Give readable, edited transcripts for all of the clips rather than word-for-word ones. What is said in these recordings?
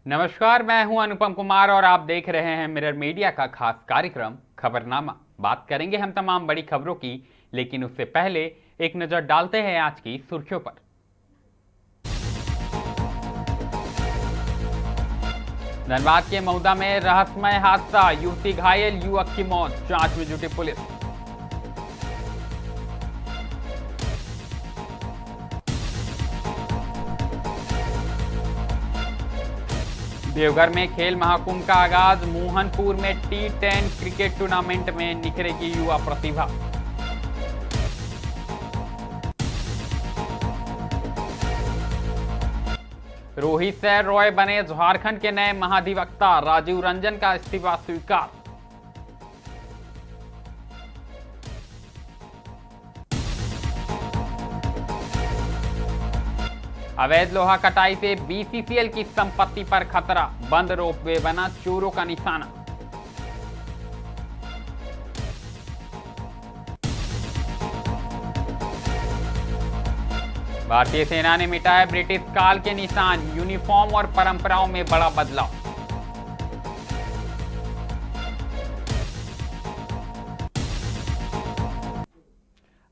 नमस्कार, मैं हूं अनुपम कुमार और आप देख रहे हैं मिरर मीडिया का खास कार्यक्रम खबरनामा। बात करेंगे हम तमाम बड़ी खबरों की, लेकिन उससे पहले एक नजर डालते हैं आज की सुर्खियों पर। धनबाद के महुदा में रहस्यमय हादसा, युवती घायल, युवक की मौत, जांच में जुटी पुलिस। देवघर में खेल महाकुंभ का आगाज, मोहनपुर में T10 क्रिकेट टूर्नामेंट में निखरेगी युवा प्रतिभा। रोहित सैर रॉय बने झारखंड के नए महाधिवक्ता, राजीव रंजन का इस्तीफा स्वीकार। अवैध लोहा कटाई से BCCL की संपत्ति पर खतरा, बंद रोपवे बना चोरों का निशाना। भारतीय सेना ने मिटाया ब्रिटिश काल के निशान, यूनिफॉर्म और परंपराओं में बड़ा बदलाव।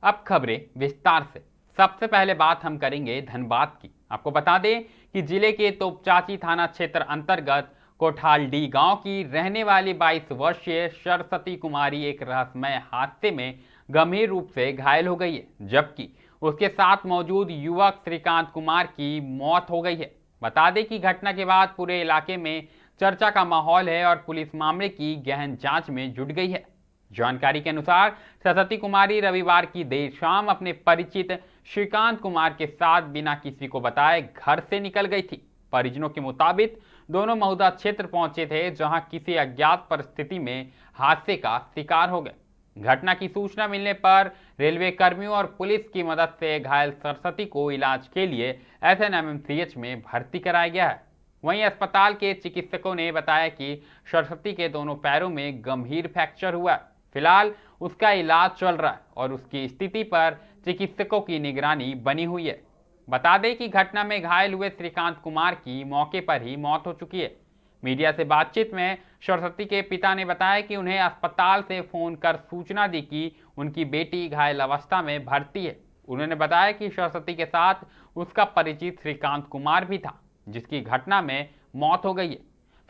अब खबरें विस्तार से। सबसे पहले बात हम करेंगे धनबाद की। आपको बता दें कि जिले के तोपचाची थाना क्षेत्र अंतर्गत कोठालडी गांव की रहने वाली 22 वर्षीय सरस्वती कुमारी एक रहस्यमय हादसे में गंभीर रूप से घायल हो गई है, जबकि उसके साथ मौजूद युवक श्रीकांत कुमार की मौत हो गई है। बता दें कि घटना के बाद पूरे इलाके में चर्चा का माहौल है और पुलिस मामले की गहन जांच में जुट गई है। जानकारी के अनुसार सरस्वती कुमारी रविवार की देर शाम अपने परिचित श्रीकांत कुमार के साथ बिना किसी को बताए घर से निकल गई थी। परिजनों के मुताबिक दोनों महुदा क्षेत्र पहुंचे थे, जहां किसी अज्ञात परिस्थिति में हादसे का शिकार हो गए। घटना की सूचना मिलने पर रेलवे कर्मियों और पुलिस की मदद से घायल सरस्वती को इलाज के लिए SNMMCH में भर्ती कराया गया है। वहीं अस्पताल के चिकित्सकों ने बताया कि सरस्वती के दोनों पैरों में गंभीर फ्रैक्चर हुआ है। फिलहाल उसका इलाज चल रहा है और उसकी स्थिति पर चिकित्सकों की निगरानी बनी हुई है। बता दें कि घटना में घायल हुए श्रीकांत कुमार की मौके पर ही मौत हो चुकी है। मीडिया से बातचीत में सरस्वती के पिता ने बताया कि उन्हें अस्पताल से फोन कर सूचना दी कि उनकी बेटी घायल अवस्था में भर्ती है। उन्होंने बताया कि सरस्वती के साथ उसका परिचित श्रीकांत कुमार भी था, जिसकी घटना में मौत हो गई है।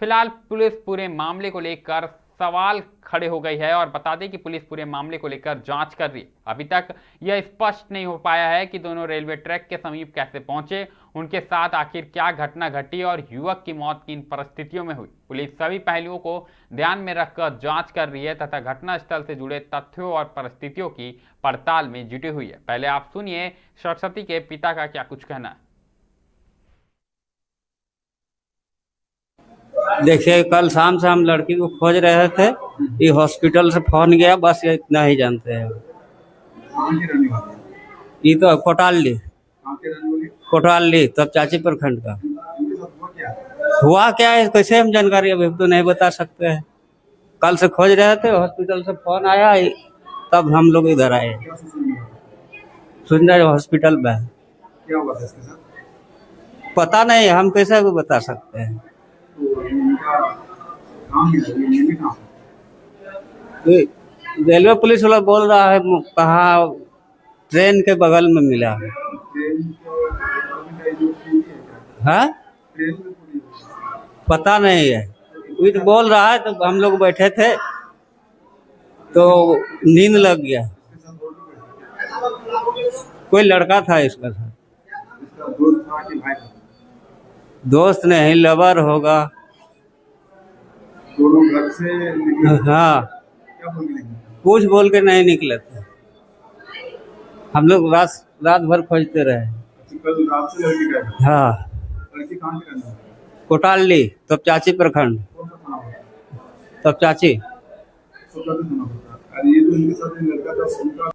फिलहाल पुलिस पूरे मामले को लेकर सवाल खड़े हो गई है और बता दें कि पुलिस पूरे मामले को लेकर जांच कर रही है। अभी तक यह स्पष्ट नहीं हो पाया है कि दोनों रेलवे ट्रैक के समीप कैसे पहुंचे, उनके साथ आखिर क्या घटना घटी और युवक की मौत किन परिस्थितियों में हुई। पुलिस सभी पहलुओं को ध्यान में रखकर जांच कर रही है तथा घटनास्थल से जुड़े तथ्यों और परिस्थितियों की पड़ताल में जुटी हुई है। पहले आप सुनिए सरस्वती के पिता का क्या कुछ कहना है। देखिए, कल शाम से हम लड़की को खोज रहे थे। ये हॉस्पिटल से फोन गया, बस ये इतना ही जानते हैं। कहाँ की रहने वाली है? ये तो कोटाली कहाँ की रहने वाली है? कोटाली तब चाची प्रखंड का। इनके साथ हुआ क्या? हुआ क्या है, कैसे हम जानकारी अभी तो नहीं बता सकते हैं। कल से खोज रहे थे, हॉस्पिटल से फोन आया, तब हम लोग इधर आए। क्या सूचना मिला? सुंदर हॉस्पिटल में क्या हुआ था इसके साथ? पता नहीं, हम कैसे भी बता सकते हैं। तो इनका काम भी है, ये भी काम है। ये रेलवे पुलिस वाला बोल रहा है, कहा ट्रेन के बगल में मिला है। ट्रेन को कभी का यूज नहीं है क्या? हाँ, ट्रेन में पूरी हुई। पता नहीं है। वो तो बोल रहा है, तो हम लोग बैठे थे तो नींद लग गया। इसके साथ और भी बैठे? कोई लड़का था इसका साथ। इसका दोस्त था कि भाई था? दोस्त नहीं, लवर होगा। दोनों घर से निकले? हाँ, क्या बोल के निकले? कुछ बोल के नहीं निकले थे। हम लोग रात भर खोजते रहे। अच्छा, कल रात से लड़की गए? हाँ, लड़की कहाँ की रहने वाली है? कोटाली तब चाची प्रखंड। कौन सा थाना होता है? तब चाची तो कभी थाना होता है। अरे ये जो इनके साथ एक लड़का था उनका।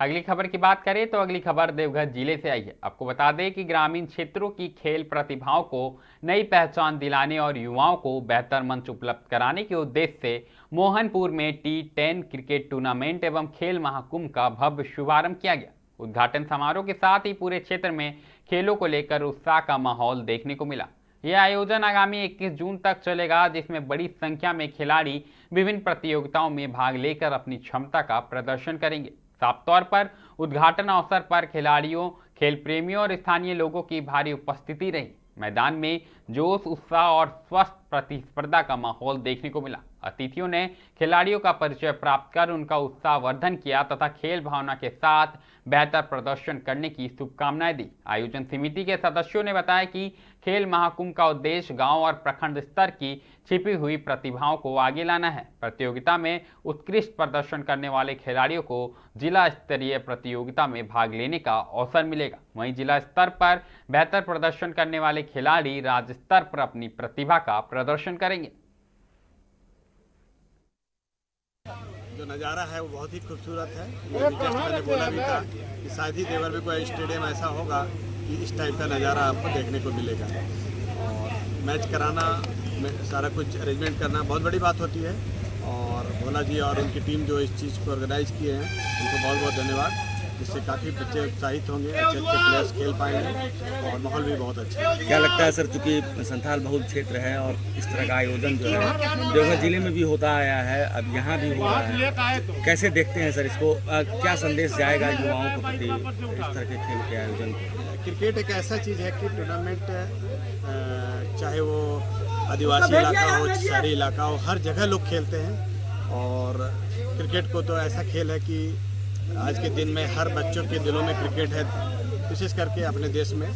अगली खबर की बात करें तो अगली खबर देवघर जिले से आई है। आपको बता दें कि ग्रामीण क्षेत्रों की खेल प्रतिभाओं को नई पहचान दिलाने और युवाओं को बेहतर मंच उपलब्ध कराने के उद्देश्य से मोहनपुर में T10 क्रिकेट टूर्नामेंट एवं खेल महाकुंभ का भव्य शुभारंभ किया गया। उद्घाटन समारोह के साथ ही पूरे क्षेत्र में खेलों को लेकर उत्साह का माहौल देखने को मिला। यह आयोजन आगामी 21 जून तक चलेगा, जिसमें बड़ी संख्या में खिलाड़ी विभिन्न प्रतियोगिताओं में भाग लेकर अपनी क्षमता का प्रदर्शन करेंगे। साफ तौर पर उद्घाटन अवसर पर खिलाड़ियों, खेल प्रेमियों और स्थानीय लोगों की भारी उपस्थिति रही। मैदान में जोश, उत्साह और स्वस्थ प्रतिस्पर्धा का माहौल देखने को मिला। अतिथियों ने खिलाड़ियों का परिचय प्राप्त कर उनका उत्साहवर्धन किया तथा खेल भावना के साथ बेहतर प्रदर्शन करने की शुभकामनाएं दी। आयोजन समिति के सदस्यों ने बताया कि खेल महाकुंभ का उद्देश्य गांव और प्रखंड स्तर की छिपी हुई प्रतिभाओं को आगे लाना है। प्रतियोगिता में उत्कृष्ट प्रदर्शन करने वाले खिलाड़ियों को जिला स्तरीय प्रतियोगिता में भाग लेने का अवसर मिलेगा। वहीं जिला स्तर पर बेहतर प्रदर्शन करने वाले खिलाड़ी राज्य स्तर पर अपनी प्रतिभा का प्रदर्शन करेंगे। जो नज़ारा है वो बहुत ही खूबसूरत है। ये जस्ट मैंने बोला भी था कि शायद ही देवर में कोई स्टेडियम ऐसा होगा कि इस टाइप का नज़ारा आपको देखने को मिलेगा। और मैच कराना, सारा कुछ अरेंजमेंट करना बहुत बड़ी बात होती है। और भोला जी और उनकी टीम जो इस चीज़ को ऑर्गेनाइज़ किए हैं, उनको बहुत बहुत धन्यवाद। जिससे काफ़ी बच्चे उत्साहित होंगे, अच्छे प्लेयर्स खेल पाएंगे और माहौल भी बहुत अच्छा है। क्या लगता है सर, चूँकि संथाल बहुल क्षेत्र है और इस तरह का आयोजन जो है देवघर जिले में भी होता आया है, अब यहाँ भी हो रहा है, कैसे देखते हैं सर इसको? क्या संदेश जाएगा युवाओं के प्रति इस तरह के खेल के आयोजन को? क्रिकेट एक ऐसा चीज़ है कि टूर्नामेंट चाहे वो आदिवासी इलाका हो, शहरी इलाका हो, हर जगह लोग खेलते हैं। और क्रिकेट को तो ऐसा खेल है कि आज के दिन में हर बच्चों के दिलों में क्रिकेट है, विशेष करके अपने देश में।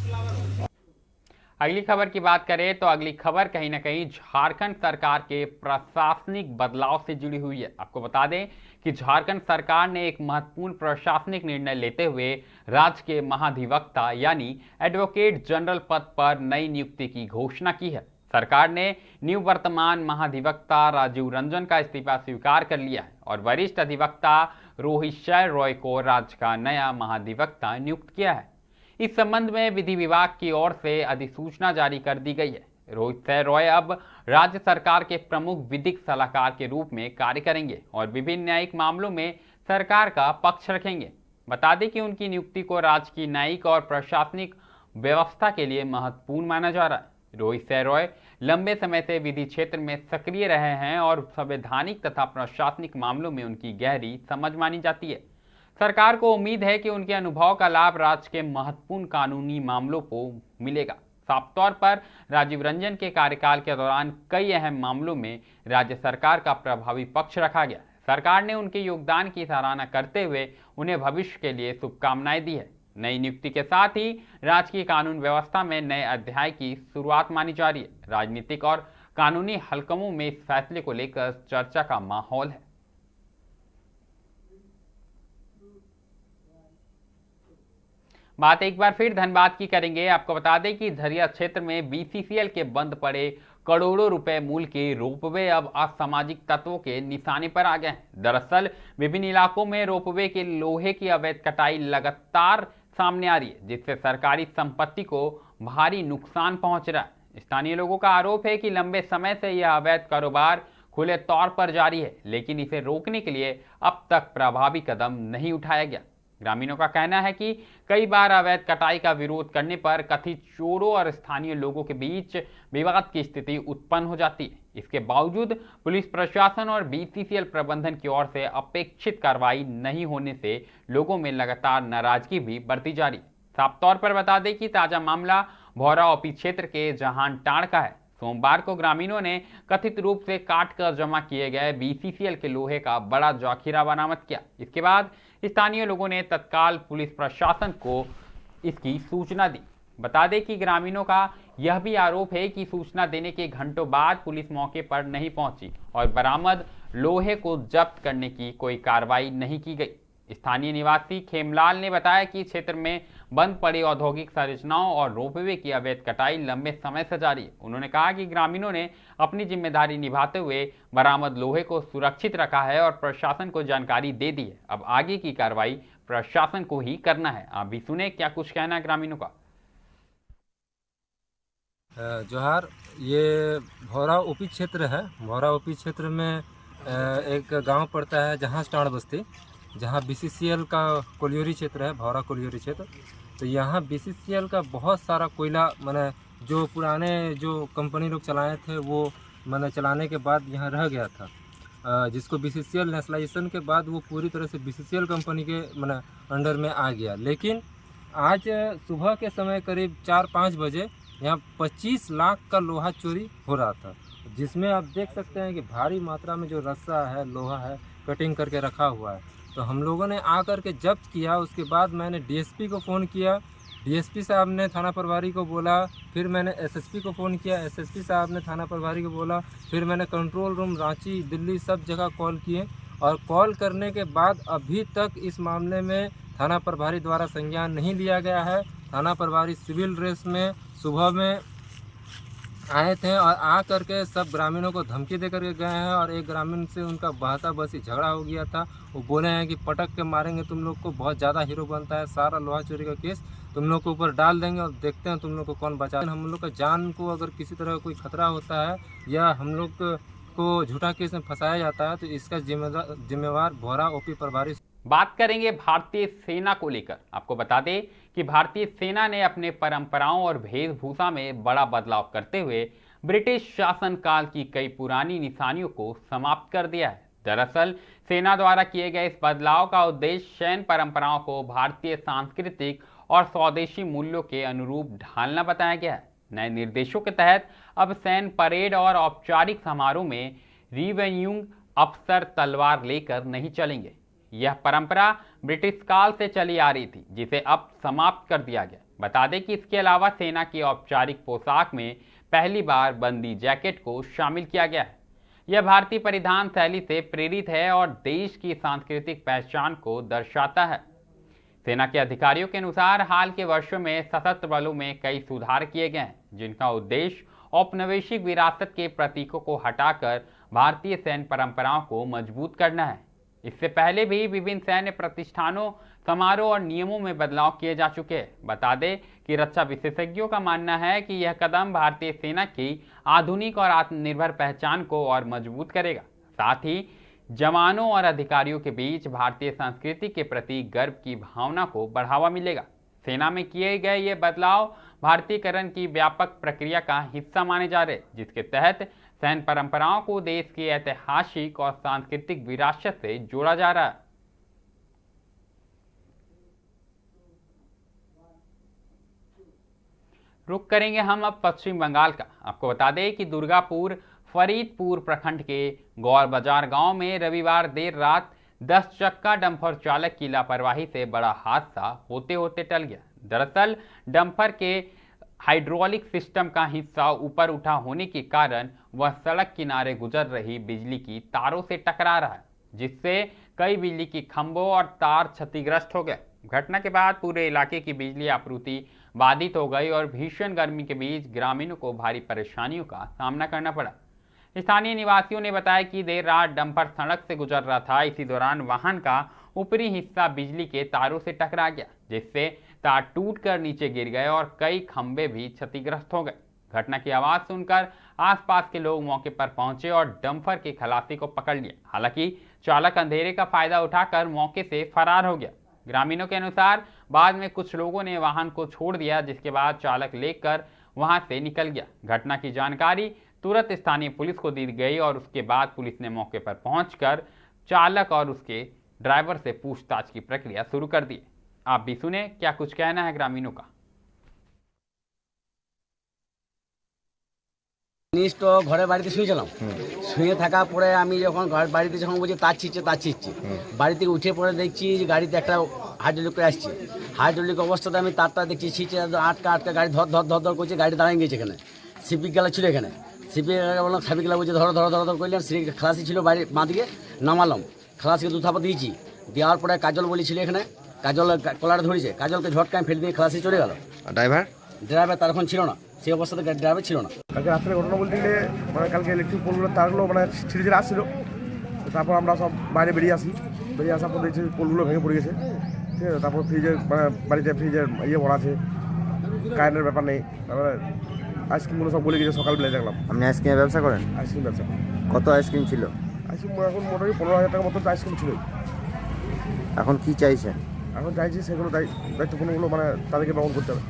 अगली खबर की बात करें तो अगली खबर कहीं ना कहीं झारखंड सरकार के प्रशासनिक बदलाव से जुड़ी हुई है। आपको बता दें कि झारखंड सरकार ने एक महत्वपूर्ण प्रशासनिक निर्णय लेते हुए राज्य के महाधिवक्ता यानी एडवोकेट जनरल पद पर नई नियुक्ति की घोषणा की है। सरकार ने निवर्तमान महाधिवक्ता राजीव रंजन का इस्तीफा स्वीकार कर लिया है और वरिष्ठ अधिवक्ता रोहित शय रॉय को राज्य का नया महाधिवक्ता नियुक्त किया है। इस संबंध में विधि विभाग की ओर से अधिसूचना जारी कर दी गई है। रोहित शय रॉय अब राज्य सरकार के प्रमुख विधिक सलाहकार के रूप में कार्य करेंगे और विभिन्न न्यायिक मामलों में सरकार का पक्ष रखेंगे। बता दें कि उनकी नियुक्ति को राज्य की न्यायिक और प्रशासनिक व्यवस्था के लिए महत्वपूर्ण माना जा रहा है। रोहित शय रॉय लंबे समय से विधि क्षेत्र में सक्रिय रहे हैं और संवैधानिक तथा प्रशासनिक मामलों में उनकी गहरी समझ मानी जाती है। सरकार को उम्मीद है कि उनके अनुभव का लाभ राज्य के महत्वपूर्ण कानूनी मामलों को मिलेगा। साफ तौर पर राजीव रंजन के कार्यकाल के दौरान कई अहम मामलों में राज्य सरकार का प्रभावी पक्ष रखा गया। सरकार ने उनके योगदान की सराहना करते हुए उन्हें भविष्य के लिए शुभकामनाएं दी है। नई नियुक्ति के साथ ही राज्य की कानून व्यवस्था में नए अध्याय की शुरुआत मानी जा रही है। राजनीतिक और कानूनी हलकमों में इस फैसले को लेकर चर्चा का माहौल है। बात एक बार फिर धनबाद की करेंगे। आपको बता दें कि झरिया क्षेत्र में बीसीसीएल के बंद पड़े करोड़ों रुपए मूल्य के रोपवे अब असामाजिक तत्वों के निशाने पर आ गए हैं। दरअसल विभिन्न इलाकों में रोपवे के लोहे की अवैध कटाई लगातार सामने आ रही है, जिससे सरकारी संपत्ति को भारी नुकसान पहुंच रहा है। स्थानीय लोगों का आरोप है कि लंबे समय से यह अवैध कारोबार खुले तौर पर जारी है, लेकिन इसे रोकने के लिए अब तक प्रभावी कदम नहीं उठाया गया। ग्रामीणों का कहना है कि कई बार अवैध कटाई का विरोध करने पर कथित चोरों और स्थानीय लोगों के बीच विवाद की स्थिति उत्पन्न हो जाती है। इसके बावजूद पुलिस प्रशासन और बीसीसीएल प्रबंधन की ओर से अपेक्षित कार्रवाई नहीं होने से लोगों में लगातार नाराजगी भी बढ़ती जा रही है। साफ तौर पर बता दें कि ताजा मामला भौरा ओपी क्षेत्र के जहानटाड़ का है। सोमवार को ग्रामीणों ने कथित रूप से काटकर जमा किए गए बीसीसीएल के लोहे का बड़ा जखीरा बरामद किया। इसके बाद स्थानीय लोगों ने तत्काल पुलिस प्रशासन को इसकी सूचना दी। बता दें कि ग्रामीणों का यह भी आरोप है कि सूचना देने के घंटों बाद पुलिस मौके पर नहीं पहुंची और बरामद लोहे को जब्त करने की कोई कार्रवाई नहीं की गई। स्थानीय निवासी खेमलाल ने बताया कि क्षेत्र में बंद पड़ी औद्योगिक संरचनाओं और रोपवे की अवैध कटाई लंबे समय से जारी है। उन्होंने कहा कि ग्रामीणों ने अपनी जिम्मेदारी निभाते हुए बरामद लोहे को सुरक्षित रखा है और प्रशासन को जानकारी दे दी है। अब आगे की कार्रवाई प्रशासन को ही करना है। आप भी सुने क्या कुछ कहना है ग्रामीणों का। जोहार, ये भौरा ओपी क्षेत्र है। भौरा ओपी क्षेत्र में एक गांव पड़ता है जहांटाड़ बस्ती, जहां बीसीसीएल का कोलियोरी क्षेत्र है, भौरा कोलियोरी क्षेत्र। तो यहाँ बीसीसीएल का बहुत सारा कोयला माने जो पुराने जो कंपनी लोग चलाए थे वो मैंने चलाने के बाद यहाँ रह गया था, जिसको BCCL नेशनलाइजेशन के बाद वो पूरी तरह से BCCL कंपनी के मैंने अंडर में आ गया। लेकिन आज सुबह के समय करीब 4-5 बजे यहाँ 25 लाख का लोहा चोरी हो रहा था, जिसमें आप देख सकते हैं कि भारी मात्रा में जो रस्सा है, लोहा है, कटिंग करके रखा हुआ है। तो हम लोगों ने आकर के जब्त किया। उसके बाद मैंने DSP को फ़ोन किया, DSP साहब ने थाना प्रभारी को बोला, फिर मैंने SSP को फ़ोन किया, SSP साहब ने थाना प्रभारी को बोला, फिर मैंने कंट्रोल रूम रांची, दिल्ली सब जगह कॉल किए। और कॉल करने के बाद अभी तक इस मामले में थाना प्रभारी द्वारा संज्ञान नहीं लिया गया है। थाना प्रभारी सिविल ड्रेस में सुबह में आए थे और आ करके सब ग्रामीणों को धमकी दे करके गए हैं और एक ग्रामीण से उनका बहसा बहसी झगड़ा हो गया था। वो बोले हैं कि पटक के मारेंगे तुम लोग को, बहुत ज़्यादा हीरो बनता है, सारा लोहा चोरी का केस तुम लोग के ऊपर डाल देंगे और देखते हैं तुम लोग को कौन बचा। हम लोग का जान को अगर किसी तरह का कोई खतरा होता है या हम लोग को झूठा केस में फंसाया जाता है तो इसका जिम्मेवार भोरा OP प्रभारी। बात करेंगे भारतीय सेना को लेकर। आपको बता दें कि भारतीय सेना ने अपने परंपराओं और वेशभूषा में बड़ा बदलाव करते हुए ब्रिटिश शासनकाल की कई पुरानी निशानियों को समाप्त कर दिया है। दरअसल सेना द्वारा किए गए इस बदलाव का उद्देश्य सैन्य परंपराओं को भारतीय सांस्कृतिक और स्वदेशी मूल्यों के अनुरूप ढालना बताया गया है। नए निर्देशों के तहत अब सैन्य परेड और औपचारिक समारोह में रिवेन्यूइंग अफसर तलवार लेकर नहीं चलेंगे। यह परंपरा ब्रिटिश काल से चली आ रही थी, जिसे अब समाप्त कर दिया गया। बता दें कि इसके अलावा सेना की औपचारिक पोशाक में पहली बार बंदी जैकेट को शामिल किया गया है। यह भारतीय परिधान शैली से प्रेरित है और देश की सांस्कृतिक पहचान को दर्शाता है। सेना के अधिकारियों के अनुसार हाल के वर्षों में सशस्त्र बलों में कई सुधार किए गए हैं, जिनका उद्देश्य औपनिवेशिक विरासत के प्रतीकों को हटाकर भारतीय सैन्य परंपराओं को मजबूत करना है। इससे पहले भी विभिन्न सैन्य प्रतिष्ठानों, समारोह और नियमों में बदलाव किए जा चुके हैं। बता दें कि रक्षा विशेषज्ञों का मानना है कि यह कदम भारतीय सेना की आधुनिक और आत्मनिर्भर पहचान को और मजबूत करेगा। साथ ही जवानों और अधिकारियों के बीच भारतीय संस्कृति के प्रति गर्व की भावना को बढ़ावा मिलेगा। सेना में किए गए ये बदलाव भारतीयकरण की व्यापक प्रक्रिया का हिस्सा माने जा रहे, जिसके तहत सैन्य परंपराओं को देश की ऐतिहासिक और सांस्कृतिक विरासत से जोड़ा जा रहा है। रुक करेंगे हम अब पश्चिम बंगाल का। आपको बता दें कि दुर्गापुर फरीदपुर प्रखंड के गौर बाजार गांव में रविवार देर रात 10 चक्का डंपर चालक की लापरवाही से बड़ा हादसा होते होते टल गया। दरअसल डंपर के हाइड्रोलिक सिस्टम का हिस्सा ऊपर उठा होने के कारण वह सड़क किनारे गुजर रही बिजली की तारों से टकरा रहा है, जिससे कई बिजली की खंभों और तार क्षतिग्रस्त हो गए। घटना के बाद पूरे इलाके की बिजली आपूर्ति बाधित हो गई और भीषण गर्मी के बीच ग्रामीणों को भारी परेशानियों का सामना करना पड़ा। स्थानीय निवासियों ने बताया कि देर रात डंपर सड़क से गुजर रहा था। इसी दौरान वाहन का ऊपरी हिस्सा बिजली के तारों से टकरा गया, जिससे तार टूटकर नीचे गिर गए और कई खंभे भी क्षतिग्रस्त हो गए। घटना की आवाज सुनकर आसपास के लोग मौके पर पहुंचे और डंपर के खलासी को पकड़ लिया। हालांकि चालक अंधेरे का फायदा उठाकर मौके से फरार हो गया। ग्रामीणों के अनुसार बाद में कुछ लोगों ने वाहन को छोड़ दिया, जिसके बाद चालक लेकर वहां से निकल गया। घटना की जानकारी तुरंत स्थानीय पुलिस को दी गई और उसके बाद पुलिस ने मौके पर पहुंचकर चालक और उसके ड्राइवर से पूछताछ की प्रक्रिया शुरू कर दी। आप भी सुने क्या कुछ कहना है ग्रामीणों का। জিনিস তো ঘরে বাড়িতে শুয়েছিলাম, শুয়ে থাকার পরে আমি যখন বাড়িতে যখন বলছি তার ছিঁচছে বাড়ি থেকে উঠে পরে দেখছি যে গাড়িতে একটা হাইড্রোলিক করে আসছে। হাইড্রোলিক অবস্থাতে আমি তারটা দেখছি ছিঁচে আটকা গাড়ি ধর ধর ধর ধর করছে, গাড়ি দাঁড়িয়ে গেছে। এখানে সিপিক গেলা ছিল, এখানে সিপিক বললাম সাপিক গেলা বলছে ধর ধর ধর ধর করলাম। খালাসি ছিল বাড়ির মা দিকে নামালাম, খালাসিকে 2 থাপা দিয়েছি। দেওয়ার পরে কাজল বলেছিল, এখানে কাজল কলার ধরেছে, কাজলকে ঝটকায় ফেলে দিয়ে খালাসি চলে গেল। ড্রাইভার তার এখন ছিল না, সেই অবস্থাতে ড্রাইভার ছিল না। কালকে রাত্রে ঘটনা বলতে গেলে মানে কালকে ইলেকট্রিক পোলগুলো তারগুলো মানে ছিঁড়ে ছিঁড়ে আসছিল। তারপর আমরা সব বাইরে বেরিয়ে আসার পর দেখছি পোলগুলো ভেঙে পড়ে গেছে। ঠিক আছে, তারপর ফ্রিজের মানে বাড়িতে ফ্রিজের ভরা আছে, কারেন্টের ব্যাপার নেই। তারপরে আইসক্রিমগুলো সব বলে গেছে, সকালবেলায় দেখলাম। আপনি আইসক্রিমের ব্যবসা করেন? আইসক্রিম ব্যবসা। কত আইসক্রিম ছিল? আইসক্রিম এখন মোটামুটি 15,000 টাকার মতো আইসক্রিম ছিল। এখন কি চাইছেন? এখন চাইছি সেগুলো দায়িত্বপূর্ণগুলো মানে তাদেরকে ব্যবহার করতে হবে।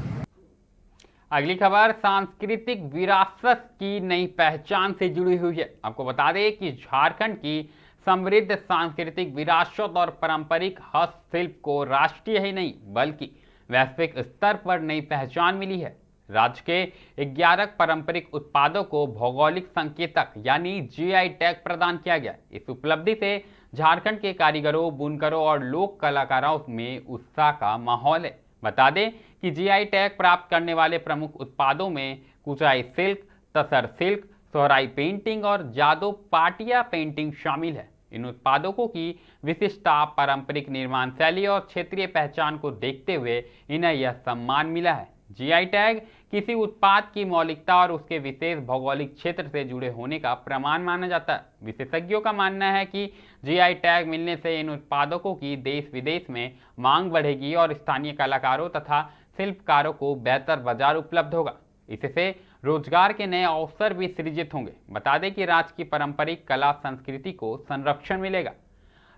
अगली खबर सांस्कृतिक विरासत की नई पहचान से जुड़ी हुई है। आपको बता दें कि झारखंड की समृद्ध सांस्कृतिक विरासत और पारंपरिक हस्तशिल्प को राष्ट्रीय ही नहीं बल्कि वैश्विक स्तर पर नई पहचान मिली है। राज्य के 11 पारंपरिक उत्पादों को भौगोलिक संकेतक यानी जीआई टैग प्रदान किया गया। इस उपलब्धि से झारखंड के कारीगरों, बुनकरों और लोक कलाकारों में उत्साह का माहौल है। बता दें कि जीआई टैग प्राप्त करने वाले प्रमुख उत्पादों में कुचाई सिल्क, तसर सिल्क, सोहराई पेंटिंग और जादो पाटिया पेंटिंग शामिल है। इन उत्पादों की विशिष्टता, पारंपरिक निर्माण शैली और क्षेत्रीय पहचान को देखते हुए इन्हें यह सम्मान मिला है। जीआई टैग किसी उत्पाद की मौलिकता और उसके विशेष भौगोलिक क्षेत्र से जुड़े होने का प्रमाण माना जाता है। विशेषज्ञों का मानना है कि जीआई टैग मिलने से इन उत्पादों की देश विदेश में मांग बढ़ेगी और स्थानीय कलाकारों तथा शिल्पकारों को बेहतर बाजार उपलब्ध होगा। इससे रोजगार के नए अवसर भी सृजित होंगे। बता दें कि राज्य की पारंपरिक कला संस्कृति को संरक्षण मिलेगा।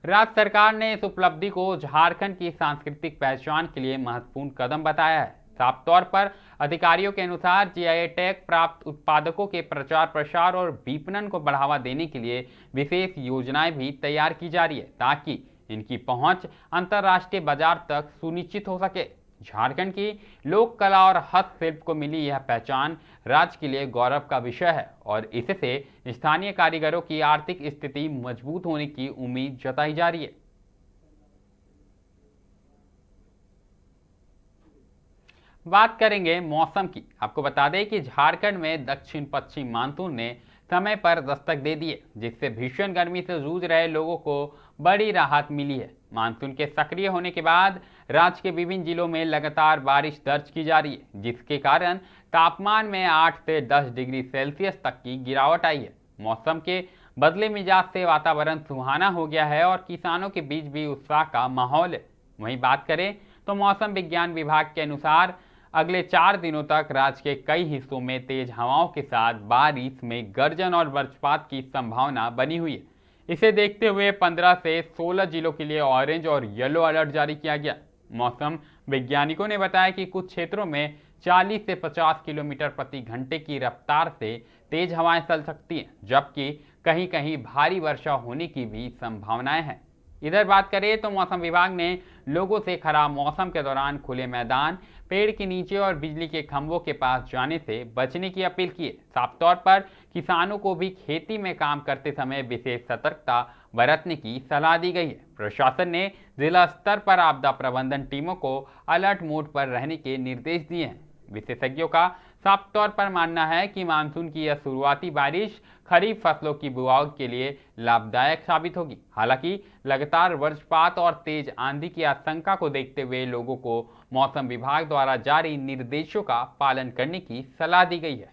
राज्य सरकार ने इस उपलब्धि को झारखंड की सांस्कृतिक पहचान के लिए महत्वपूर्ण कदम बताया है। साफ तौर पर अधिकारियों के अनुसार जीआई टैग प्राप्त उत्पादकों के प्रचार प्रसार और विपणन को बढ़ावा देने के लिए विशेष योजनाएं भी तैयार की जा रही है ताकि इनकी पहुंच अंतर्राष्ट्रीय बाजार तक सुनिश्चित हो सके। झारखंड की लोक कला और हस्तशिल्प को मिली यह पहचान राज्य के लिए गौरव का विषय है और इससे स्थानीय कारीगरों की आर्थिक स्थिति मजबूत होने की उम्मीद जताई जा रही है। बात करेंगे मौसम की। आपको बता दें कि झारखंड में दक्षिण पश्चिम मानसून ने समय पर दस्तक दे दी है, जिससे भीषण गर्मी से जूझ रहे लोगों को बड़ी राहत मिली है। मानसून के सक्रिय होने के बाद राज्य के विभिन्न जिलों में लगातार बारिश दर्ज की जा रही है, जिसके कारण तापमान में 8 से 10 डिग्री सेल्सियस तक की गिरावट आई है। मौसम के बदले मिजाज से वातावरण सुहाना हो गया है और किसानों के बीच भी उत्साह का माहौल है। वहीं बात करें तो मौसम विज्ञान विभाग के अनुसार अगले 4 दिनों तक राज्य के कई हिस्सों में तेज हवाओं के साथ बारिश में गर्जन और वज्रपात की संभावना बनी हुई है। इसे देखते हुए 15 से 16 जिलों के लिए ऑरेंज और येलो अलर्ट जारी किया गया। मौसम वैज्ञानिकों ने बताया कि कुछ क्षेत्रों में 40 से 50 किलोमीटर प्रति घंटे की रफ्तार से तेज हवाएं चल सकती हैं, जबकि कहीं कहीं भारी वर्षा होने की भी संभावनाएं हैं। इधर बात करें तो मौसम विभाग ने लोगों से खराब मौसम के दौरान खुले मैदान, पेड़ के नीचे और बिजली के खंभों के पास जाने से बचने की अपील की है। साफ तौर पर किसानों को भी खेती में काम करते समय विशेष सतर्कता बरतने की सलाह दी गई है। प्रशासन ने जिला स्तर पर आपदा प्रबंधन टीमों को अलर्ट मोड पर रहने के निर्देश दिए हैं। विशेषज्ञों का साफ तौर पर मानना है कि मानसून की यह शुरुआती बारिश खरीफ फसलों की बुआई के लिए लाभदायक साबित होगी। हालांकि लगातार वज्रपात और तेज आंधी की आशंका को देखते हुए लोगों को मौसम विभाग द्वारा जारी निर्देशों का पालन करने की सलाह दी गई है।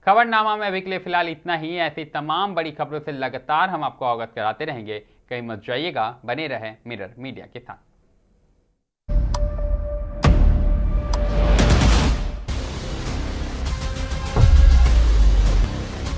खबरनामा में अभी के लिए फिलहाल इतना ही। ऐसी तमाम बड़ी खबरों से लगातार हम आपको अवगत कराते रहेंगे। कहीं मत जाइएगा, बने रहें मिरर मीडिया के साथ।